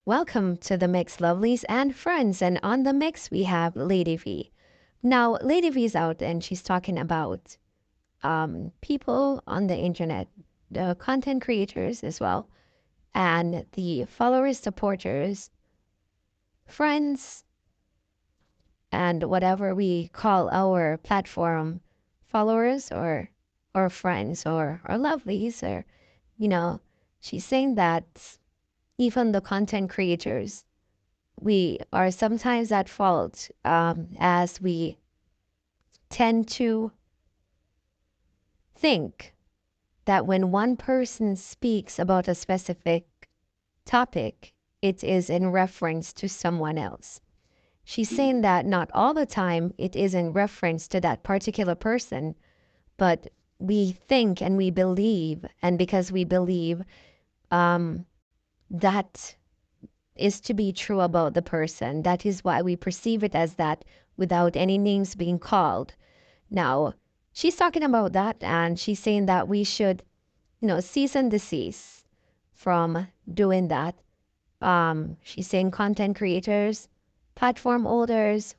Welcome to the mix, lovelies and friends. And on the mix, we have Lady V. Now, Lady V is out and she's talking about people on the internet, the content creators as well, and the followers, supporters, friends, and whatever we call our platform followers or friends or lovelies or she's saying that even the content creators, we are sometimes at fault, as we tend to think that when one person speaks about a specific topic, it is in reference to someone else. She's saying that not all the time it is in reference to that particular person, but we think and we believe, and because we believe, that is to be true about the person. That is why we perceive it as that without any names being called. Now, she's talking about that and she's saying that we should, cease and desist from doing that. She's saying content creators, platform holders,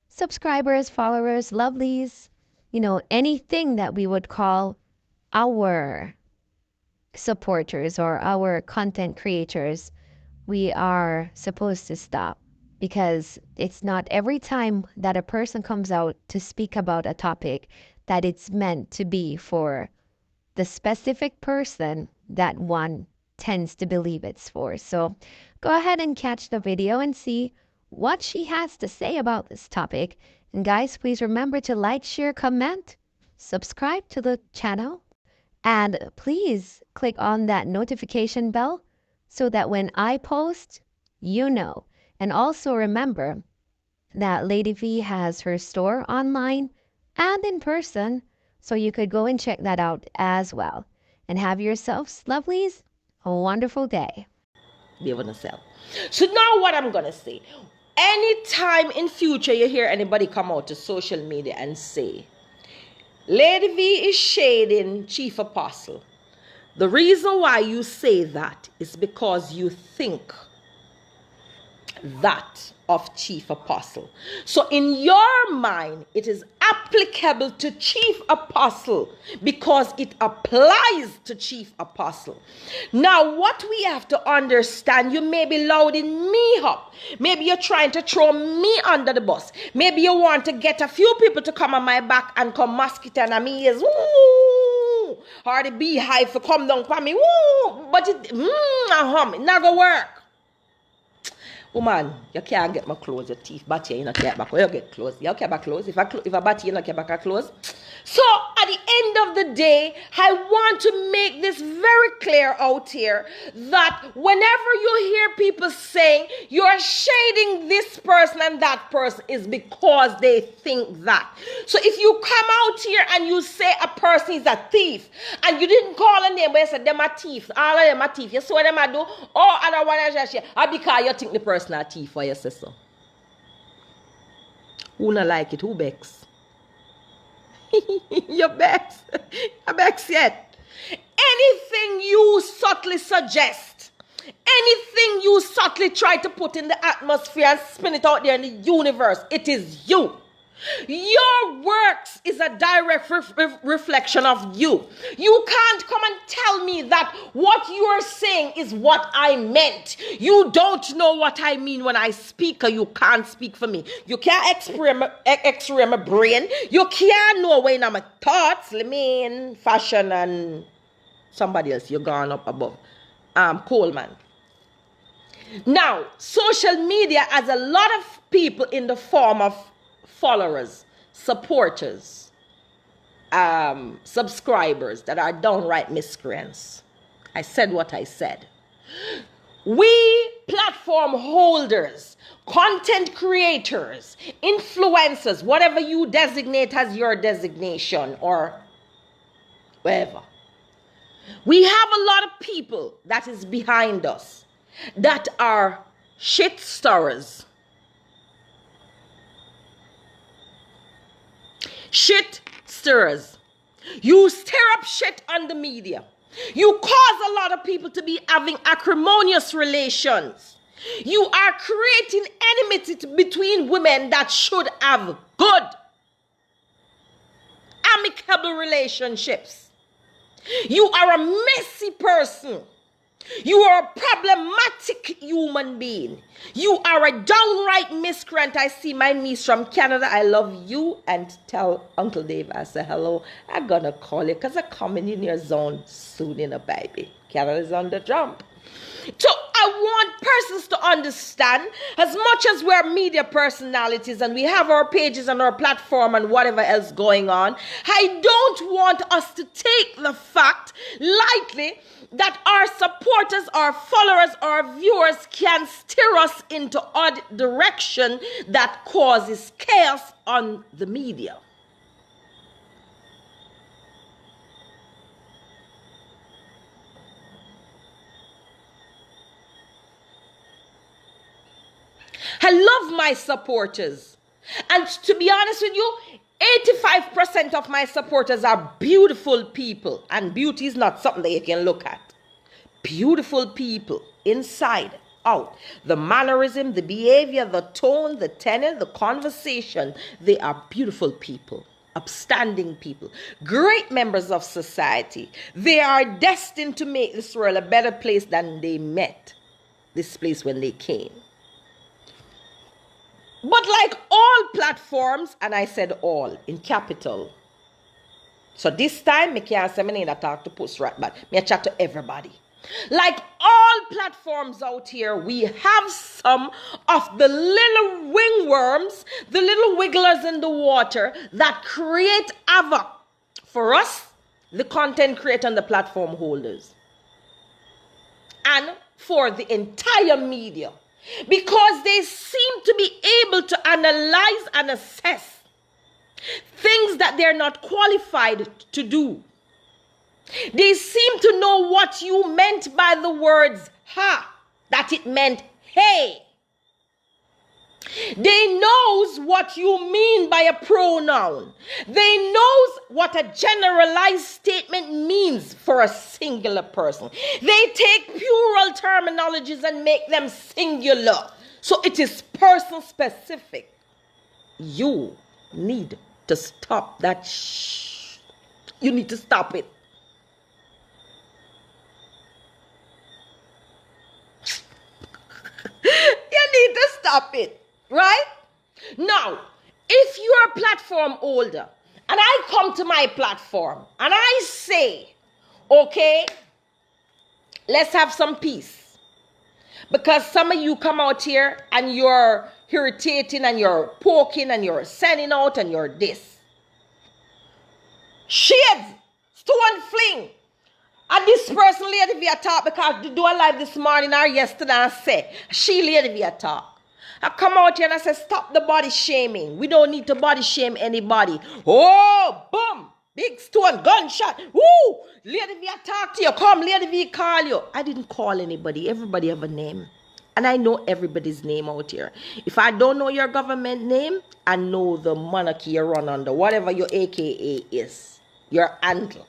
subscribers, followers, lovelies, anything that we would call our supporters or our content creators, we are supposed to stop, because it's not every time that a person comes out to speak about a topic that it's meant to be for the specific person that one tends to believe it's for. So go ahead and catch the video and see what she has to say about this topic. And guys, please remember to like, share, comment, subscribe to the channel, and please click on that notification bell so that when I post, you know. And also remember that Lady V has her store online and in person, so you could go and check that out as well. And have yourselves, lovelies, a wonderful day. Be able to sell. So now what I'm going to say, anytime in future you hear anybody come out to social media and say, Lady V is shading Chief Apostle, the reason why you say that is because you think that of Chief Apostle. So in your mind, it is applicable to Chief Apostle because it applies to Chief Apostle. Now, what we have to understand, you may be loading me up. Maybe you're trying to throw me under the bus. Maybe you want to get a few people to come on my back and come mosquito and me is woo, or the beehive to come down for me, woo, but it not gonna work. Woman, you can't get my clothes, your teeth, but you not get back. Where you get clothes? You get back clothes. If I bat you not get back a clothes. So at the end of the day, I want to make this very clear out here that whenever you hear people saying you're shading this person and that person, is because they think that. So if you come out here and you say a person is a thief and you didn't call a name, but you said them a thief, all of them a thief, you saw them a do, oh, other one is just because you think the person a thief for your sister. Who not like it? Who begs? You begs. You begs yet. Anything you subtly suggest, anything you subtly try to put in the atmosphere and spin it out there in the universe, it is you. Your works is a direct reflection of you. You can't come and tell me that what you are saying is what I meant. You don't know what I mean when I speak, or you can't speak for me. You can't x-ray my brain. You can't know when I'm thoughts, mean, fashion, and somebody else. You're gone up above. Coleman. Now, social media has a lot of people in the form of followers, supporters, subscribers that are downright miscreants. I said what I said. We platform holders, content creators, influencers, whatever you designate as your designation or wherever. We have a lot of people that is behind us that are shit stirrers. Shit stirrers. You stir up shit on the media. You cause a lot of people to be having acrimonious relations. You are creating enmity between women that should have good, amicable relationships. You are a messy person. You are a problematic human being. You are a downright miscreant. I see my niece from Canada. I love you. And tell Uncle Dave I say hello. I'm going to call you because I'm coming in your zone soon, baby. Canada's on the jump. So I want persons to understand, as much as we're media personalities and we have our pages and our platform and whatever else going on, I don't want us to take the fact lightly that our supporters, our followers, our viewers can steer us into odd direction that causes chaos on the media. I love my supporters. And to be honest with you, 85% of my supporters are beautiful people. And beauty is not something that you can look at. Beautiful people, inside, out. The mannerism, the behavior, the tone, the tenor, the conversation. They are beautiful people. Upstanding people. Great members of society. They are destined to make this world a better place than they met this place when they came. But like all platforms, and I said all in capital. So this time, I can't say I need to talk to post right back. I chat to everybody. Like all platforms out here, we have some of the little wingworms, the little wigglers in the water that create havoc for us, the content creator and the platform holders. And for the entire media. Because they seem to be able to analyze and assess things that they're not qualified to do. They seem to know what you meant by the words ha, that it meant hey. They knows what you mean by a pronoun. They knows what a generalized statement means for a singular person. They take plural terminologies and make them singular. So it is person specific. You need to stop that shh. You need to stop it. You need to stop it. Right? Now, if you're a platform holder and I come to my platform and I say, okay, let's have some peace. Because some of you come out here and you're irritating and you're poking and you're sending out and you're this. Shades, stone fling. And this person lady via talk because they do a live this morning or yesterday and say, she lady via talk. I come out here and I say, stop the body shaming. We don't need to body shame anybody. Oh, boom. Big stone, gunshot. Woo! Lady V, I talk to you. Come, Lady V, call you. I didn't call anybody. Everybody have a name. And I know everybody's name out here. If I don't know your government name, I know the monarchy you run under. Whatever your AKA is. Your handle.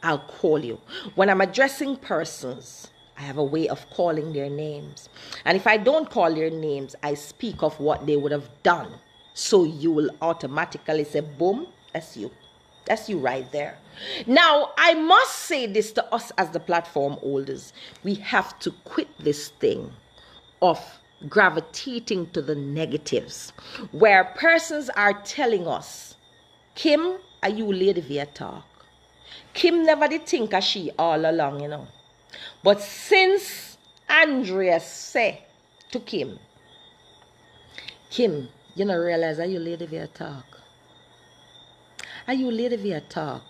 I'll call you. When I'm addressing persons, I have a way of calling their names. And if I don't call their names, I speak of what they would have done. So you will automatically say, boom, that's you. That's you right there. Now, I must say this to us as the platform holders. We have to quit this thing of gravitating to the negatives. Where persons are telling us, Kim, are you lady via talk? Kim never did think of she all along, you know. But since Andrea said to Kim, Kim, you don't realize are you lady via talk? Are you lady via talk?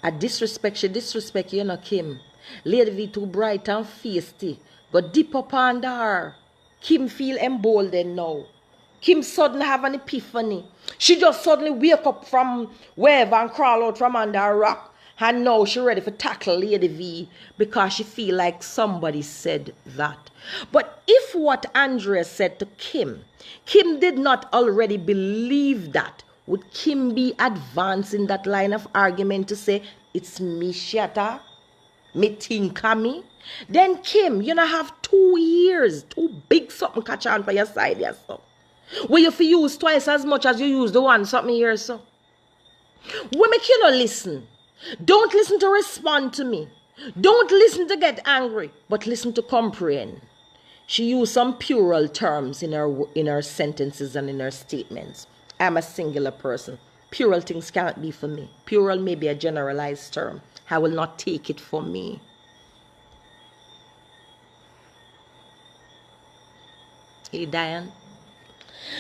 I disrespect, she disrespect you, know, Kim. Lady V too bright and feisty. Go deep up under her. Kim feel emboldened now. Kim suddenly have an epiphany. She just suddenly wake up from wherever and crawl out from under a rock. And now she ready for tackle Lady V because she feel like somebody said that. But if what Andrea said to Kim, Kim did not already believe that, would Kim be advancing that line of argument to say, it's me she attack? Me think of me. Then Kim, you know have 2 years, 2 big something catch on for your side, yes, so. Where you fi use twice as much as you use the one something here, so. We make you not listen. Don't listen to respond to me. Don't listen to get angry, but listen to comprehend. She used some plural terms in her sentences and in her statements. I'm a singular person. Plural things can't be for me. Plural may be a generalized term. I will not take it for me. Hey, Diane.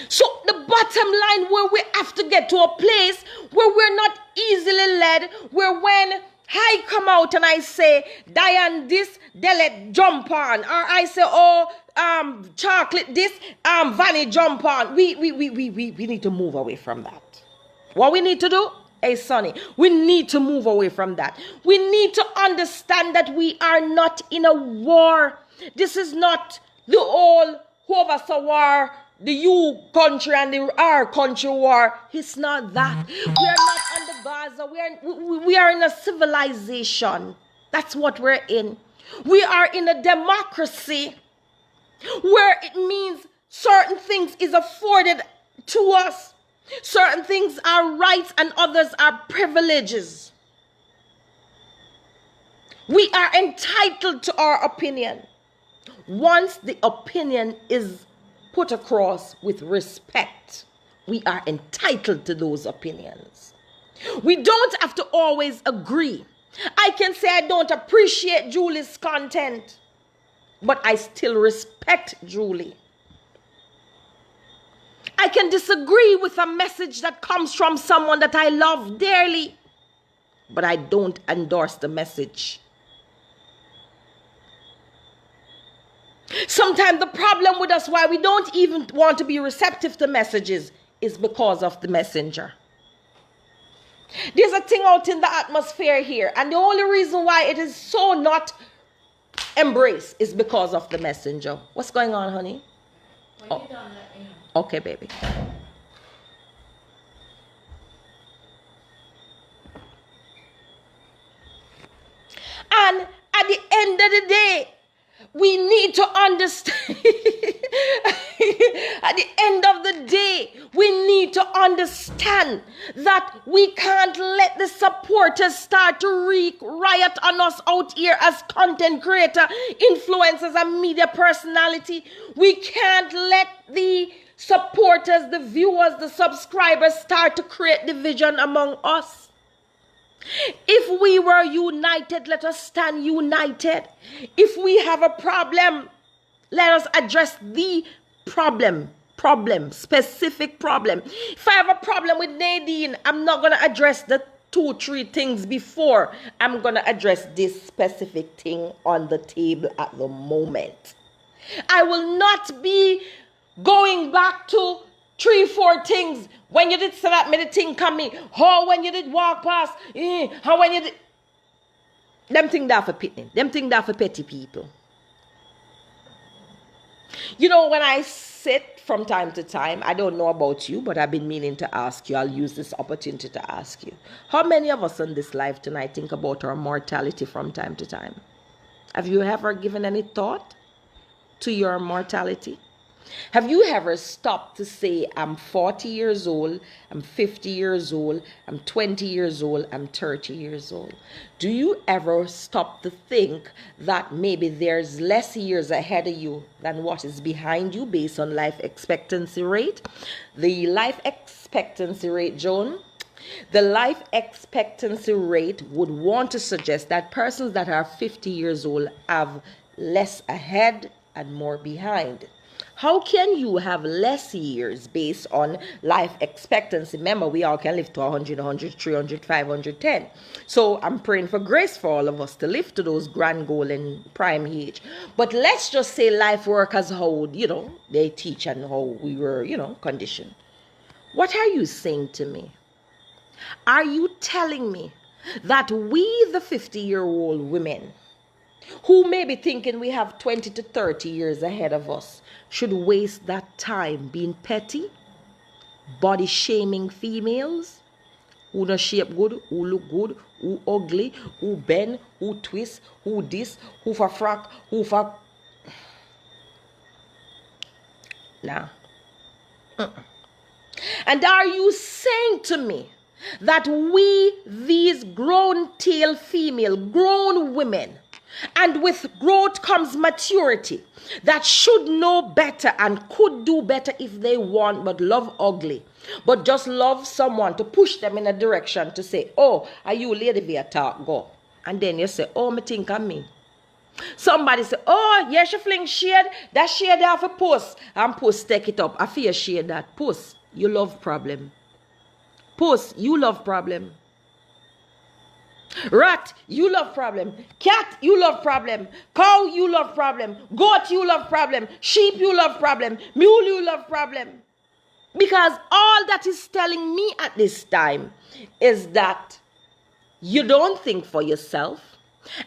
So the bottom line where we have to get to a place where we're not easily led, where when I come out and I say, Diane this, they let jump on. Or I say, chocolate this, Vanny jump on. We need to move away from that. What we need to do? Hey, Sonny, we need to move away from that. We need to understand that we are not in a war. This is not the old whoever saw war, the you country and the our country war. It's not that. We are not on the Gaza. We are in a civilization. That's what we're in. We are in a democracy where it means certain things is afforded to us. Certain things are rights and others are privileges. We are entitled to our opinion. Once the opinion is put across with respect, we are entitled to those opinions. We don't have to always agree. I can say I don't appreciate Julie's content, but I still respect Julie. I can disagree with a message that comes from someone that I love dearly, but I don't endorse the message. Sometimes the problem with us why we don't even want to be receptive to messages is because of the messenger. There's a thing out in the atmosphere here, and the only reason why it is so not embraced is because of the messenger. What's going on, honey? When you're done, let me know. Okay, baby. And at the end of the day, we need to understand. At the end of the day, we need to understand that we can't let the supporters start to wreak riot on us out here as content creator, influencers, and media personality. We can't let the supporters, the viewers, the subscribers start to create division among us. If we were united, let us stand united. If we have a problem, let us address the problem, specific problem. If I have a problem with Nadine, I'm not going to address the 2-3 things before. I'm going to address this specific thing on the table at the moment. I will not be going back to 3-4 things. When you did say that, me the thing coming. How when you did walk past. How when you did. Them things that for pitting. Them things that for petty people. You know, when I sit from time to time, I don't know about you, but I've been meaning to ask you. I'll use this opportunity to ask you. How many of us in this life tonight think about our mortality from time to time? Have you ever given any thought to your mortality? Have you ever stopped to say, I'm 40 years old, I'm 50 years old, I'm 20 years old, I'm 30 years old? Do you ever stop to think that maybe there's less years ahead of you than what is behind you based on life expectancy rate? The life expectancy rate, Joan, the life expectancy rate would want to suggest that persons that are 50 years old have less ahead and more behind. How can you have less years based on life expectancy? Remember, we all can live to 100, 100, 300, 510. So I'm praying for grace for all of us to live to those grand goal in prime age. But let's just say life work as how, they teach and how we were, conditioned. What are you saying to me? Are you telling me that we, the 50-year-old women, who may be thinking we have 20 to 30 years ahead of us, should waste that time being petty, body shaming females, Who no shape good, who look good, who ugly, who bend, who twist, who this, who for frack, who for... Nah. And are you saying to me that we, these grown tail female, grown women, and with growth comes maturity, that should know better and could do better if they want, but love ugly, but just love someone to push them in a direction to say, oh, are you lady via talk, go. And then you say, oh, me think of me. Somebody say, oh, yeah, she fling shade. That shade have a post. And post take it up. I fear shade that. Post, you love problem. Post, you love problem. Rat, you love problem. Cat, you love problem. Cow, you love problem. Goat, you love problem. Sheep, you love problem. Mule, you love problem. Because all that is telling me at this time is that you don't think for yourself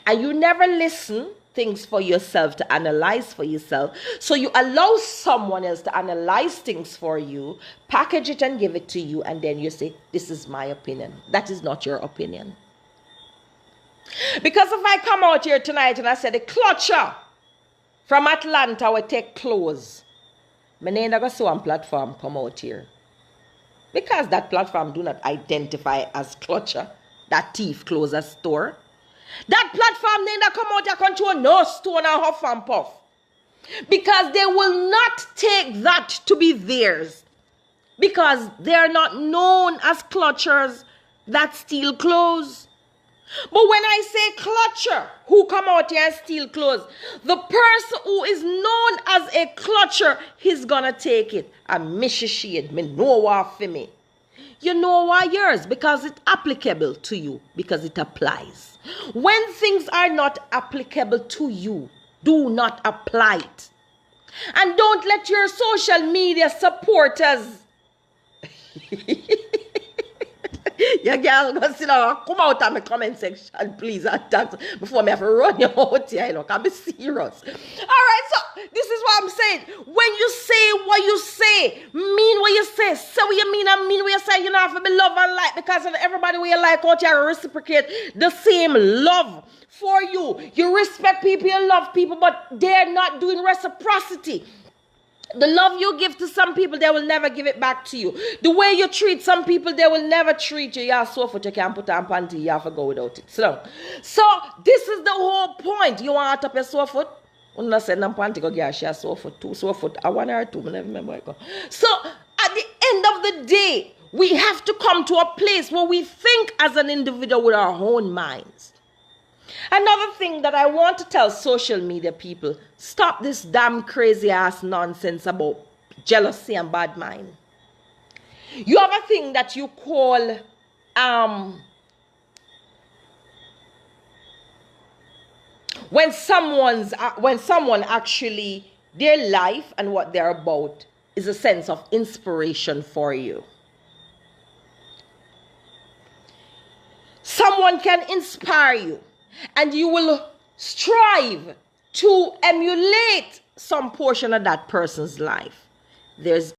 and you never listen things for yourself to analyze for yourself. So you allow someone else to analyze things for you, package it and give it to you, and then you say, this is my opinion. That is not your opinion. Because if I come out here tonight and I say the clutcher from Atlanta will take clothes, my name never saw one platform come out here. Because that platform do not identify as clutcher, that thief close a store. That platform name that come out here control no stone and huff and puff. Because they will not take that to be theirs. Because they are not known as clutchers that steal clothes. But when I say clutcher, who come out here and steal clothes, the person who is known as a clutcher, he's gonna take it. And Mrs. Shade, me know what for me. You know why yours? Because it's applicable to you. Because it applies. When things are not applicable to you, do not apply it. And don't let your social media supporters your girl go sit down, come out of my comment section, please, and that before me have to run you out here, you know, can be serious. Alright, so this is what I'm saying. When you say what you say, mean what you say what you mean and mean what you say, you know, have to be love and like, because everybody where you like out here reciprocate the same love for you. You respect people, you love people, but they're not doing reciprocity. The love you give to some people, they will never give it back to you. The way you treat some people, they will never treat you. You have so foot, you can't put on panty, you have to go without it. So this is the whole point. You want to top your sore foot? When I said no panty, go get a sore foot, 2 sore foot, a 1 or 2, I never remember it go. So at the end of the day, we have to come to a place where we think as an individual with our own minds. Another thing that I want to tell social media people, stop this damn crazy ass nonsense about jealousy and bad mind. You have a thing that you call when someone actually, their life and what they're about is a sense of inspiration for you. Someone can inspire you. And you will strive to emulate some portion of that person's life. There's